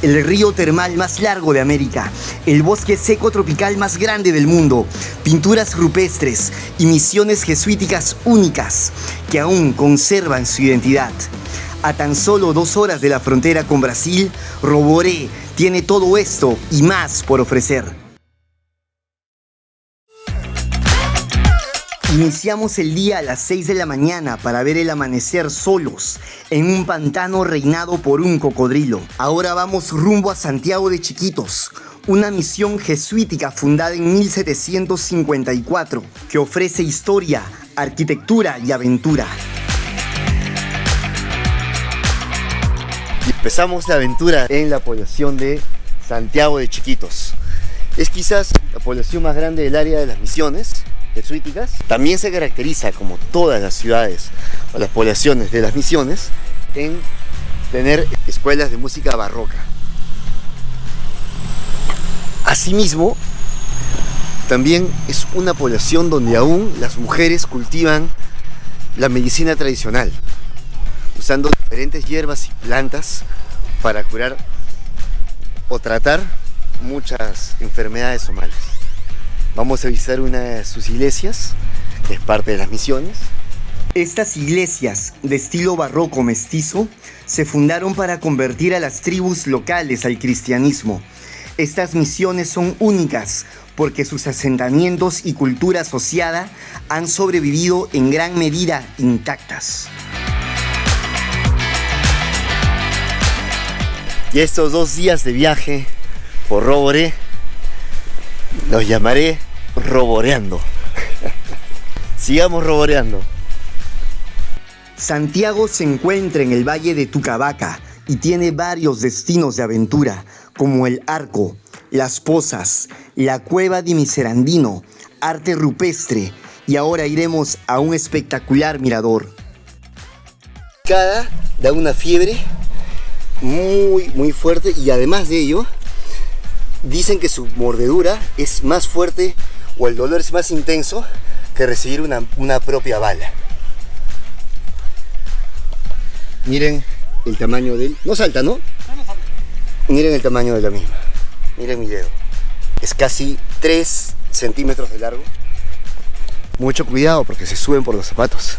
el río termal más largo de América, el bosque seco tropical más grande del mundo, pinturas rupestres y misiones jesuíticas únicas que aún conservan su identidad. A tan solo 2 horas de la frontera con Brasil, Roboré tiene todo esto y más por ofrecer. Iniciamos el día a las 6 de la mañana para ver el amanecer solos en un pantano reinado por un cocodrilo. Ahora vamos rumbo a Santiago de Chiquitos, una misión jesuítica fundada en 1754 que ofrece historia, arquitectura y aventura. Empezamos la aventura en la población de Santiago de Chiquitos. Es quizás la población más grande del área de las misiones jesuíticas. También se caracteriza, como todas las ciudades o las poblaciones de las misiones, en tener escuelas de música barroca. Asimismo, también es una población donde aún las mujeres cultivan la medicina tradicional, usando diferentes hierbas y plantas para curar o tratar muchas enfermedades o males. Vamos a visitar una de sus iglesias, que es parte de las misiones. Estas iglesias, de estilo barroco mestizo, se fundaron para convertir a las tribus locales al cristianismo. Estas misiones son únicas porque sus asentamientos y cultura asociada han sobrevivido en gran medida intactas. Y estos 2 días de viaje por Roboré los llamaré roboreando. Sigamos roboreando. Santiago se encuentra en el valle de Tucabaca y tiene varios destinos de aventura, como el Arco, las Pozas, la Cueva de Miserandino, arte rupestre, y ahora iremos a un espectacular mirador. Cada da una fiebre muy fuerte, y además de ello dicen que su mordedura es más fuerte, o el dolor es más intenso que recibir una propia bala. Miren el tamaño de él. No salta, ¿no? No salta. Miren el tamaño de la misma. Miren mi dedo. Es casi 3 centímetros de largo. Mucho cuidado porque se suben por los zapatos.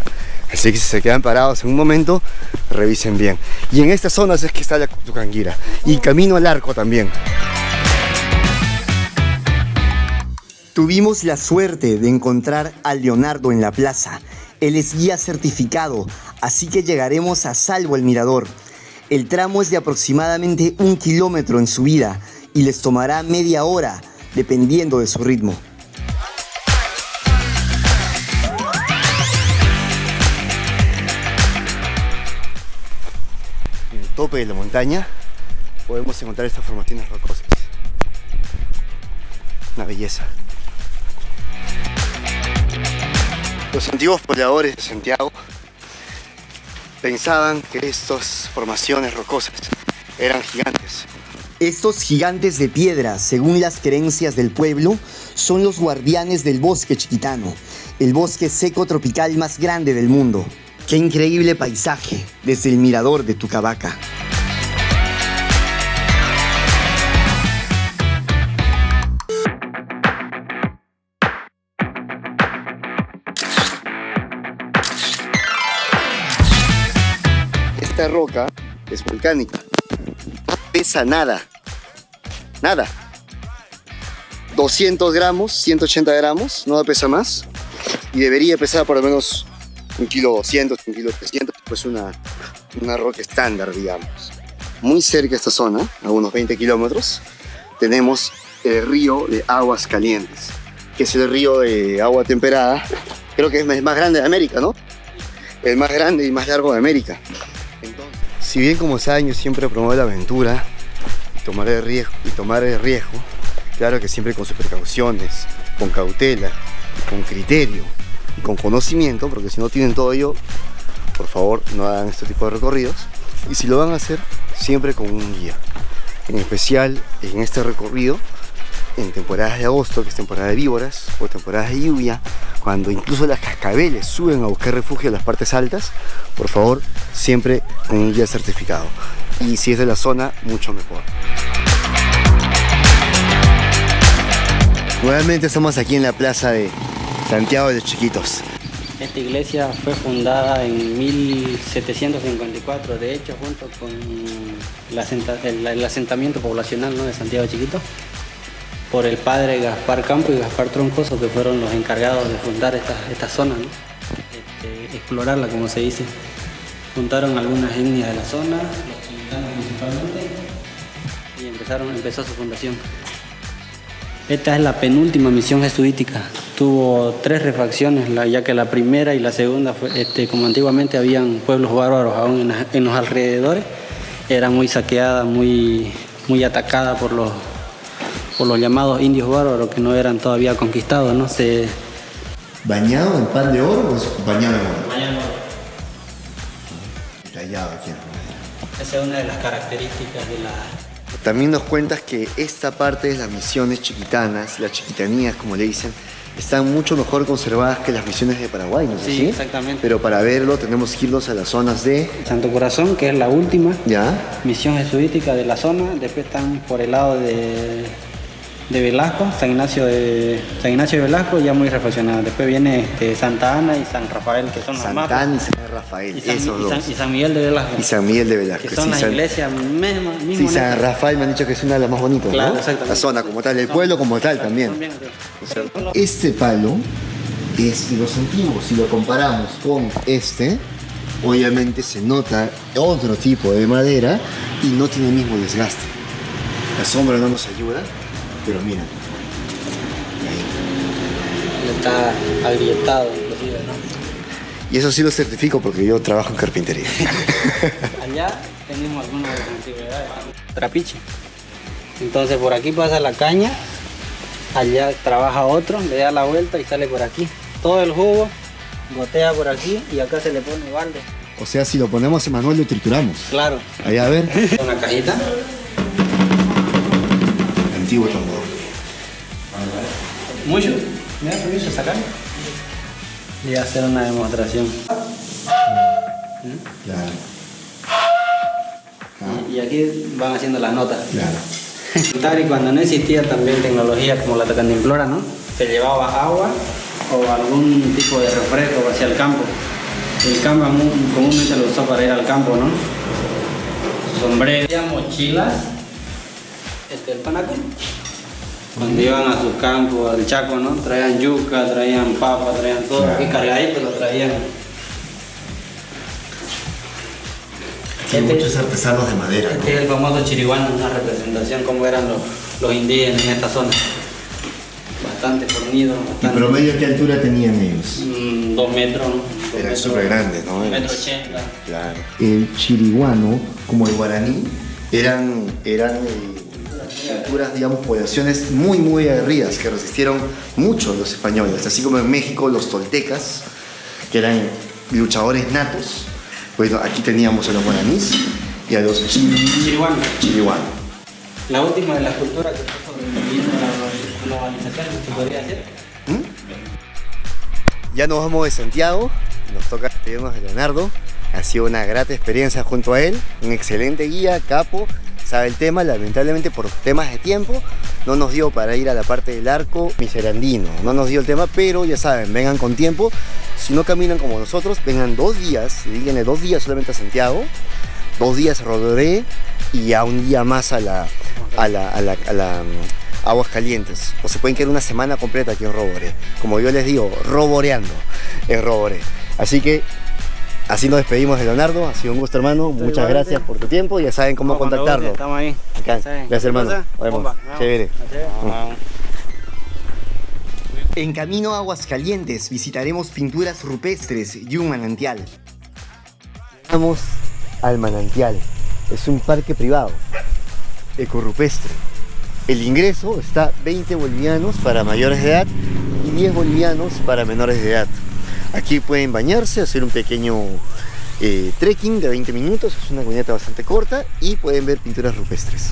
Así que si se quedan parados en un momento, revisen bien. Y en estas zonas es que está la Tucanguira. Y camino al Arco también. Tuvimos la suerte de encontrar a Leonardo en la plaza. Él es guía certificado, así que llegaremos a salvo al mirador. El tramo es de aproximadamente 1 kilómetro en subida y les tomará media hora, dependiendo de su ritmo. En el tope de la montaña podemos encontrar estas formaciones rocosas. Una belleza. Los antiguos pobladores de Santiago pensaban que estas formaciones rocosas eran gigantes. Estos gigantes de piedra, según las creencias del pueblo, son los guardianes del bosque chiquitano, el bosque seco tropical más grande del mundo. ¡Qué increíble paisaje desde el mirador de Tucabaca! Esta roca es volcánica, no pesa nada, 200 gramos, 180 gramos, no pesa más, y debería pesar por lo menos 1,2 kilos, 1,3 kilos, pues una roca estándar, digamos. Muy cerca de esta zona, a unos 20 kilómetros, tenemos el río de Aguas Calientes, que es el río de agua temperada. Creo que es el más grande de América, ¿no? El más grande y más largo de América. Entonces, si bien, como saben, yo siempre promuevo la aventura y tomar el riesgo, claro que siempre con sus precauciones, con cautela, con criterio y con conocimiento, porque si no tienen todo ello, por favor no hagan este tipo de recorridos, y si lo van a hacer, siempre con un guía. En especial en este recorrido, en temporadas de agosto, que es temporada de víboras, o temporadas de lluvia, cuando incluso las cascabeles suben a buscar refugio en las partes altas, por favor, siempre con un guía certificado. y si es de la zona, mucho mejor. Nuevamente estamos aquí en la plaza de Santiago de los Chiquitos. Esta iglesia fue fundada en 1754, de hecho, junto con el asentamiento poblacional, ¿no?, de Santiago de Chiquito, por el padre Gaspar Campo y Gaspar Troncoso, que fueron los encargados de fundar esta zona, ¿no? Explorarla, como se dice. Juntaron algunas etnias de la zona, los chilitanos principalmente, y empezó su fundación. Esta es la penúltima misión jesuítica. Tuvo 3 refacciones, ya que la primera y la segunda, como antiguamente habían pueblos bárbaros aún en los alrededores, era muy saqueada, muy atacada por los llamados indios bárbaros, que no eran todavía conquistados, ¿no? ¿Bañado en pan de oro o es bañado en oro? Bañado en oro. Tallado aquí. Esa es una de las características de la... También nos cuentas que esta parte de las misiones chiquitanas, las chiquitanías como le dicen, están mucho mejor conservadas que las misiones de Paraguay, ¿no es así? Sí, exactamente. Pero para verlo tenemos que irnos a las zonas de... Santo Corazón, que es la última ¿Ya? misión jesuítica de la zona. Después están por el lado de Velasco, San Ignacio de Velasco, ya muy reflexionada. Después viene Santa Ana y San Rafael, que son los más... Santa Ana y San Rafael, esos dos. Y San Miguel de Velasco. Y San Miguel de Velasco. Que son las iglesias mismas. Sí, San Rafael me han dicho que es una de las más bonitas, claro, ¿no? exactamente. La zona como tal, el pueblo como tal también. Este palo es de los antiguos. Si lo comparamos con este, obviamente se nota otro tipo de madera y no tiene el mismo desgaste. La sombra no nos ayuda, pero miren. Está agrietado, inclusive, ¿no? Y eso sí lo certifico porque yo trabajo en carpintería. Allá tenemos algunas de las antigüedades, trapiche. Entonces por aquí pasa la caña, allá trabaja otro, le da la vuelta y sale por aquí. Todo el jugo gotea por aquí y acá se le pone balde. O sea, si lo ponemos en manual lo trituramos. Claro. Allá a ver. Una cajita. Antiguo tambor. Mucho. ¿Me da permiso sacar? Voy a hacer una demostración. Claro. Y aquí van haciendo las notas. Claro. Y cuando no existía también tecnología como la cantimplora, ¿no? Se llevaba agua o algún tipo de refresco hacia el campo. El campo comúnmente lo usó para ir al campo, ¿no? Sombrero, mochilas, el panaco. Cuando iban a sus campos, al Chaco, ¿no? Traían yuca, traían papa, traían todo. Aquí cargadito lo traían. Hay muchos artesanos de madera, ¿no? Este es el famoso chiriguano, una representación como eran los indígenas en esta zona. Bastante fornido. ¿Y promedio qué altura tenían ellos? 2 metros, ¿no? Eran súper grandes, ¿no? 1,80 m. Claro. El chiriguano, como el guaraní, eran culturas, digamos, poblaciones muy aguerridas que resistieron mucho a los españoles, así como en México los toltecas, que eran luchadores natos. Bueno, aquí teníamos a los guaraníes y a los chiriguanos. La última de las culturas que está sobreviviendo a la globalización, ¿se podría decir? Ya nos vamos de Santiago, nos toca despedirnos de Leonardo. Ha sido una grata experiencia junto a él, un excelente guía, capo, sabe el tema. Lamentablemente por temas de tiempo no nos dio para ir a la parte del arco miserandino, no nos dio el tema, pero ya saben, vengan con tiempo. Si no caminan como nosotros, vengan 2 días, díganle 2 días solamente a Santiago, 2 días a Rodoré y a un día más a Aguas Calientes. O se pueden quedar una semana completa aquí en Roboré. Como yo les digo, roboreando en Roboré. Así que así nos despedimos de Leonardo. Ha sido un gusto, hermano. Muchas gracias por tu tiempo. Ya saben cómo contactarlo. Estamos ahí. Acá. Gracias, hermano. Nos vemos. Chévere. En camino a Aguascalientes visitaremos pinturas rupestres y un manantial. Vamos al manantial. Es un parque privado, ecorrupestre. El ingreso está 20 bolivianos para mayores de edad y 10 bolivianos para menores de edad. Aquí pueden bañarse, hacer un pequeño trekking de 20 minutos. Es una caminata bastante corta y pueden ver pinturas rupestres.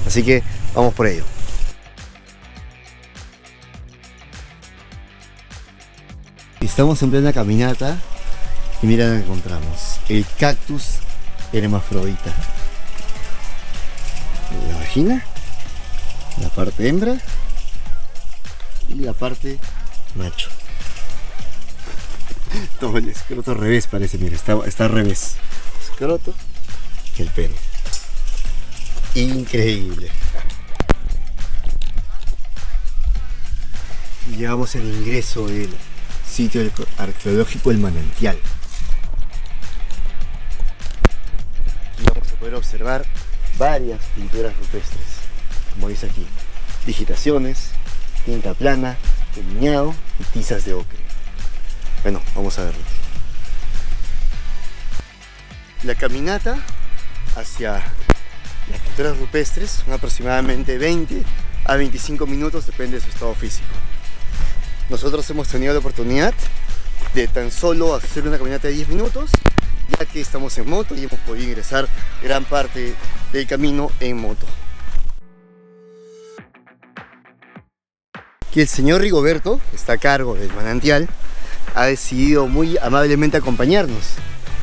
Así que vamos por ello. Estamos en plena caminata y mira lo que encontramos. El cactus hermafrodita. china, la parte hembra y la parte macho. Todo el escroto al revés parece, mira, está al revés. Escroto y el pelo. Increíble. Llegamos al ingreso del sitio arqueológico El Manantial. Aquí vamos a poder observar varias pinturas rupestres, como dice aquí: digitaciones, tinta plana, delineado y tizas de ocre. Bueno, vamos a verlo. La caminata hacia las pinturas rupestres son aproximadamente 20 a 25 minutos, depende de su estado físico. Nosotros hemos tenido la oportunidad de tan solo hacer una caminata de 10 minutos, ya que estamos en moto y hemos podido ingresar gran parte del camino en moto. Que el señor Rigoberto, que está a cargo del manantial, ha decidido muy amablemente acompañarnos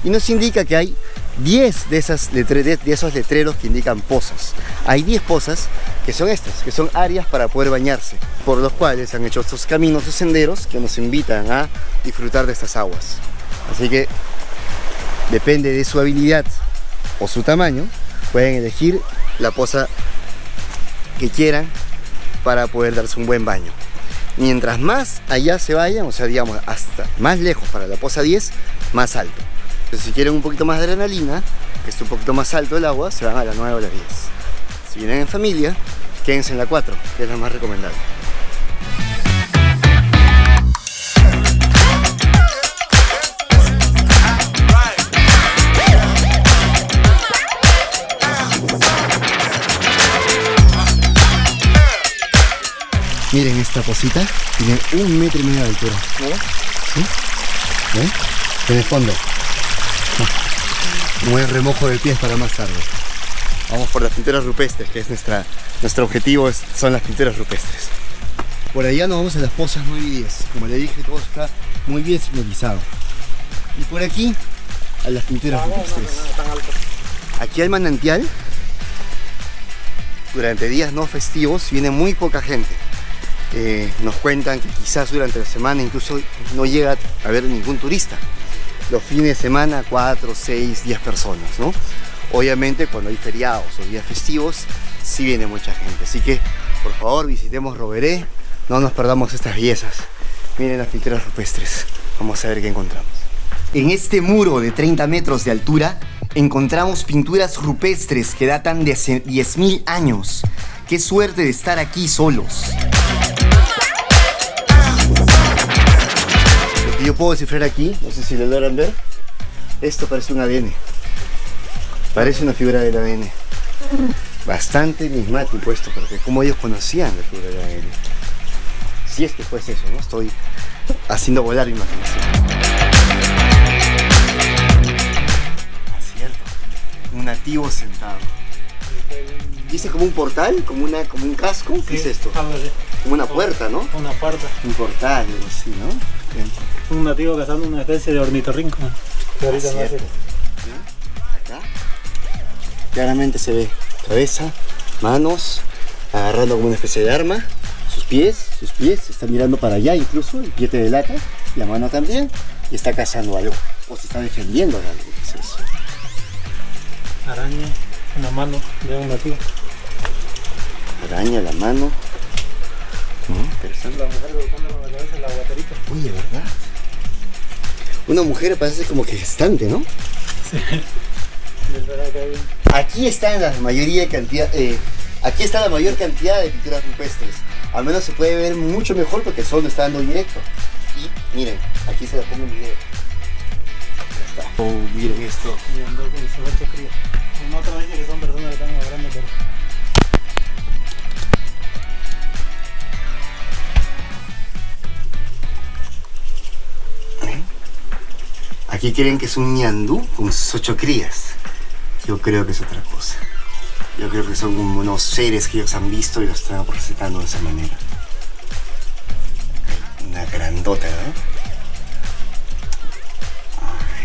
y nos indica que hay 10 de esos letreros que indican pozas. Hay 10 pozas que son estas, que son áreas para poder bañarse, por los cuales han hecho estos caminos o senderos que nos invitan a disfrutar de estas aguas. Así que depende de su habilidad o su tamaño, pueden elegir la poza que quieran para poder darse un buen baño. Mientras más allá se vayan, o sea, digamos, hasta más lejos para la poza 10, más alto. Entonces, si quieren un poquito más de adrenalina, que esté un poquito más alto el agua, se van a la 9 o la 10. Si vienen en familia, quédense en la 4, que es la más recomendable. Miren esta pocita, tiene 1,5 metros de altura. ¿Sí? ¿Ven? En el fondo. Un buen remojo de pies para más tarde. Vamos por las pinturas rupestres, que es nuestro objetivo, son las pinturas rupestres. Por allá nos vamos a las pozas 9 y 10. Como le dije, todo está muy bien señalizado. Y por aquí, a las pinturas rupestres. Aquí al manantial, durante días no festivos, viene muy poca gente. Nos cuentan que quizás durante la semana incluso no llega a haber ningún turista. Los fines de semana 4, 6, 10 personas, ¿no? Obviamente cuando hay feriados o días festivos sí viene mucha gente, así que por favor visitemos Roveré, no nos perdamos estas bellezas. Miren las pinturas rupestres, vamos a ver qué encontramos. En este muro de 30 metros de altura encontramos pinturas rupestres que datan de 10.000 años. ¡Qué suerte de estar aquí solos! Lo que yo puedo descifrar aquí, no sé si lo logran ver, esto parece un ADN. Parece una figura del ADN. Bastante enigmático esto, porque como ellos conocían la figura del ADN. Si es que fuese eso, ¿no? Estoy haciendo volar mi imaginación. Cierto, un nativo sentado. ¿Dice como un portal? ¿Como un casco? ¿Qué es esto? Como una puerta, ¿no? Una puerta. Un portal, algo así, ¿no? Bien. Un nativo cazando una especie de ornitorrinco. Que ahorita no hace. Acá claramente se ve cabeza, manos, agarrando como una especie de arma, sus pies, está mirando para allá incluso, el pie te delata, la mano también, y está cazando algo, o se está defendiendo de algo. ¿Qué es eso? Araña en la mano de un nativo. Araña, la mano. Interesante. La mujer golpeando con la cabeza la guaterita. Oye, ¿verdad? Una mujer parece como que gestante, ¿no? Sí. Aquí está la mayor cantidad de pinturas rupestres. Al menos se puede ver mucho mejor porque el sol no está dando directo. Y miren, aquí se la pongo en video. Ya está. Oh, miren esto. Y andó con sus 8 crías. En otra dice que son personas que están agarrando, pero... Aquí creen que es un ñandú con sus 8 crías. Yo creo que es otra cosa. Yo creo que son como unos seres que ellos han visto y los están representando de esa manera. Una grandota, ¿no?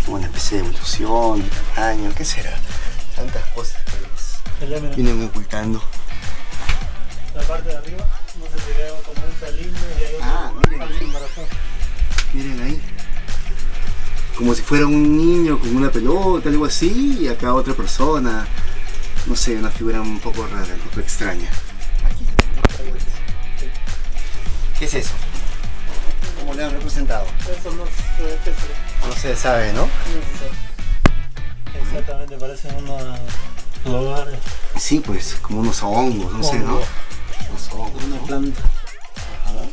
Como una especie de evolución, de tamaño, ¿qué será? Tantas cosas que vemos. vienen ocultando. La parte de arriba, no sé si veo como un pelín y hay otro miren. embarazado. Miren ahí. Como si fuera un niño con una pelota, algo así, y acá otra persona. No sé, una figura un poco rara, un poco extraña. Aquí. ¿Qué es eso? ¿Cómo le han representado? Eso no se ve qué es. No se sabe, ¿no? No se sabe. Exactamente, parecen unos lugares. Sí, pues, como unos hongos, no sé, ¿no? Unos hongos, Una ¿no? planta. Ajá.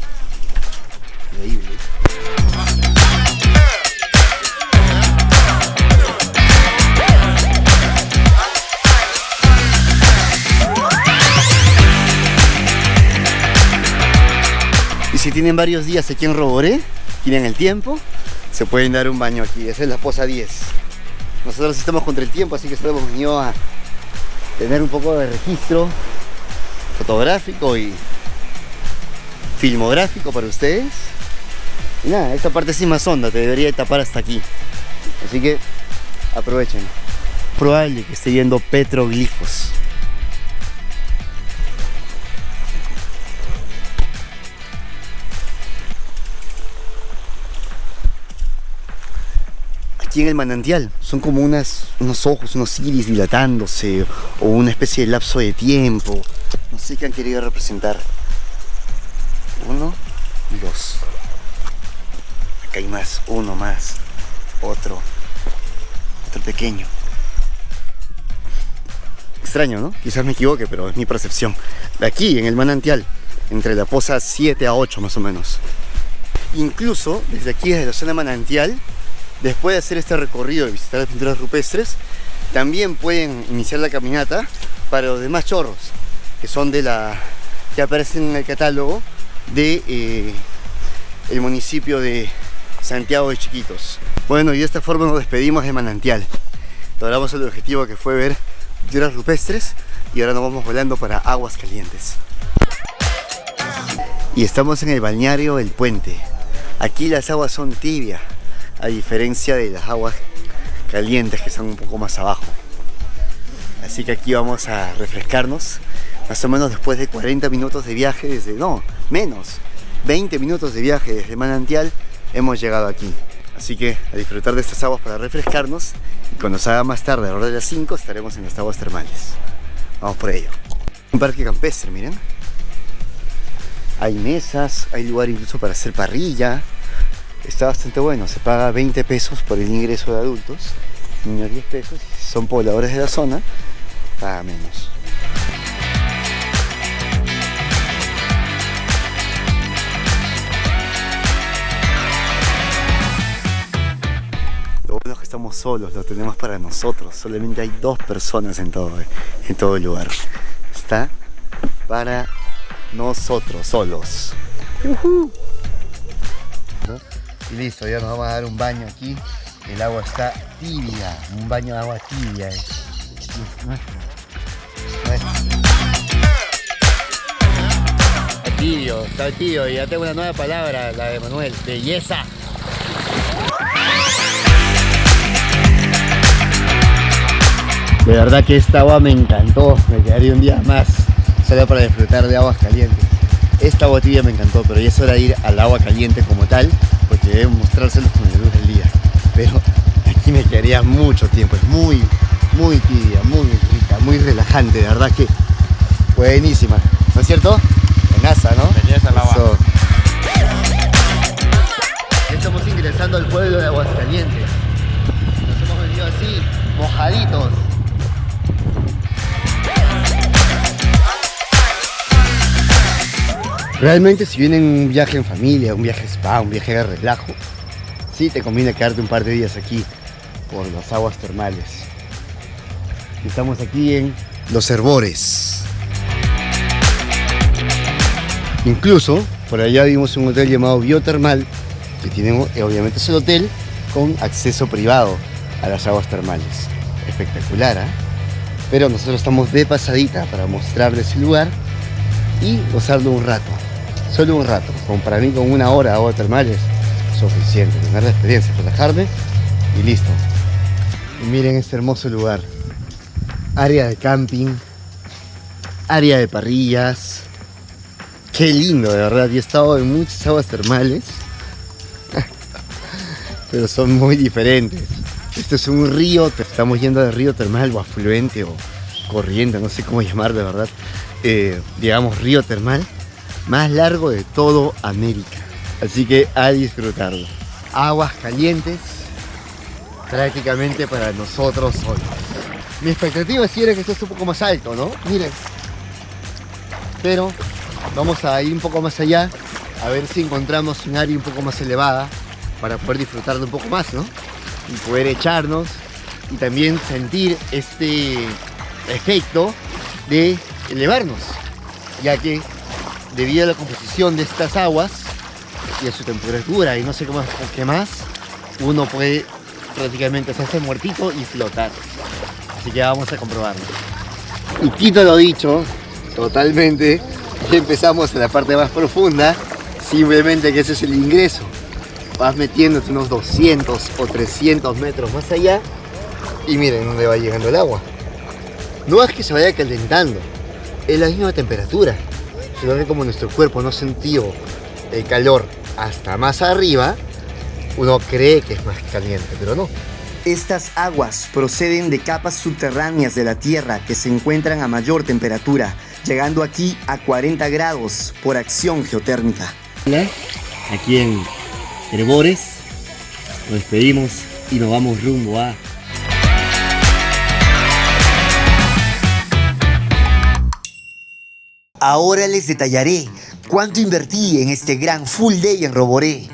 Increíble. Y si tienen varios días aquí en Roboré, tienen el tiempo, se pueden dar un baño aquí. Esa es la poza 10. Nosotros estamos contra el tiempo, así que solo hemos venido a tener un poco de registro fotográfico y filmográfico para ustedes. Y nada, esta parte sí más honda, te debería tapar hasta aquí. Así que aprovechen. Probable que esté viendo petroglifos. Aquí en el manantial son como unos ojos, unos iris dilatándose, o una especie de lapso de tiempo. No sé qué han querido representar. 1 y 2. Acá hay más, uno más, otro pequeño. Extraño, ¿no? Quizás me equivoque, pero es mi percepción. De aquí, en el manantial, entre la poza 7 a 8 más o menos. Incluso, desde aquí, desde la zona manantial, después de hacer este recorrido y visitar las pinturas rupestres, también pueden iniciar la caminata para los demás chorros, que son que aparecen en el catálogo de el municipio de Santiago de Chiquitos. Bueno, y de esta forma nos despedimos de Manantial. Logramos el objetivo que fue ver pinturas rupestres y ahora nos vamos volando para Aguascalientes. Y estamos en el balneario El Puente. Aquí las aguas son tibias, a diferencia de las aguas calientes que son un poco más abajo. Así que aquí vamos a refrescarnos, más o menos después de 40 minutos de viaje menos, 20 minutos de viaje desde Manantial hemos llegado aquí. Así que a disfrutar de estas aguas para refrescarnos, y cuando salga más tarde, a la hora de las 5, estaremos en las aguas termales. Vamos por ello. Un parque campestre, miren. Hay mesas, hay lugar incluso para hacer parrilla. Está bastante bueno, se paga 20 pesos por el ingreso de adultos, niños 10 pesos, y si son pobladores de la zona, paga menos. Lo bueno es que estamos solos, lo tenemos para nosotros, solamente hay 2 personas en todo el lugar. Está para nosotros solos. Y listo, ya nos vamos a dar un baño aquí. El agua está tibia, un baño de agua tibia. Está tibio, y ya tengo una nueva palabra, la de Manuel, belleza. De verdad que esta agua me encantó, me quedaría un día más solo para disfrutar de aguas calientes. Esta agua tibia me encantó, pero ya es hora de ir al agua caliente como tal, porque deben mostrárselos con la luz del día. Pero aquí me quedaría mucho tiempo, es muy tibia, muy rica, muy relajante, de verdad que buenísima, ¿no es cierto? Buenaza, ¿no? Belleza el agua. Eso. Ya estamos ingresando al pueblo de Aguascalientes. Nos hemos venido así, mojaditos. Realmente si vienen un viaje en familia, un viaje spa, un viaje de relajo, sí te conviene quedarte un par de días aquí por las aguas termales. Estamos aquí en Los Herbores. Incluso por allá vimos un hotel llamado Biotermal, que tiene obviamente es el hotel con acceso privado a las aguas termales. Espectacular, ¿eh? Pero nosotros estamos de pasadita para mostrarles el lugar y gozarlo un rato. Solo un rato, como para mí con 1 hora de agua termal es suficiente, tener la experiencia, relajarme y listo. Y miren este hermoso lugar, área de camping, área de parrillas. Qué lindo, de verdad. Yo he estado en muchas aguas termales, pero son muy diferentes. Este es un río, estamos yendo del río termal o afluente o corriente, no sé cómo llamar de verdad. Digamos río termal más largo de todo América. Así que a disfrutarlo. Aguas calientes prácticamente para nosotros hoy. Mi expectativa sí era que esto esté un poco más alto, ¿no? Miren. Pero vamos a ir un poco más allá, a ver si encontramos un área un poco más elevada para poder disfrutarlo un poco más, ¿no? Y poder echarnos y también sentir este efecto de elevarnos, ya que debido a la composición de estas aguas y a su temperatura y no sé qué más, uno puede prácticamente hacerse muertito y flotar. Así que vamos a comprobarlo. Y quito lo dicho, totalmente. Empezamos en la parte más profunda, simplemente que ese es el ingreso. Vas metiéndote unos 200 o 300 metros más allá y miren dónde va llegando el agua. No es que se vaya calentando, es la misma temperatura, sino que como nuestro cuerpo no sintió el calor hasta más arriba, uno cree que es más caliente, pero no. Estas aguas proceden de capas subterráneas de la Tierra que se encuentran a mayor temperatura, llegando aquí a 40 grados por acción geotérmica. Aquí en Herbores nos despedimos y nos vamos rumbo a... Ahora les detallaré cuánto invertí en este gran full day en Roboré.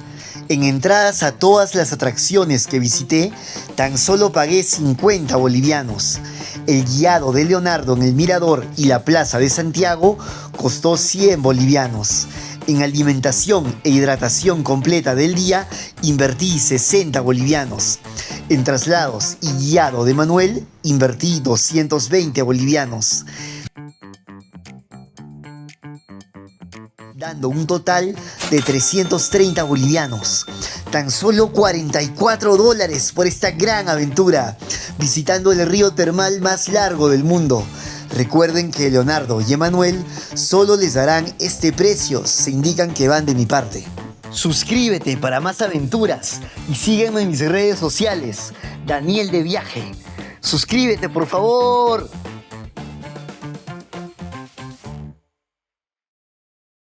En entradas a todas las atracciones que visité, tan solo pagué 50 bolivianos. El guiado de Leonardo en el Mirador y la Plaza de Santiago costó 100 bolivianos. En alimentación e hidratación completa del día, invertí 60 bolivianos. En traslados y guiado de Manuel, invertí 220 bolivianos. Dando un total de 330 bolivianos. Tan solo 44 dólares por esta gran aventura, visitando el río termal más largo del mundo. Recuerden que Leonardo y Emanuel solo les darán este precio, se indican que van de mi parte. Suscríbete para más aventuras y sígueme en mis redes sociales, Daniel de Viaje. Suscríbete, por favor.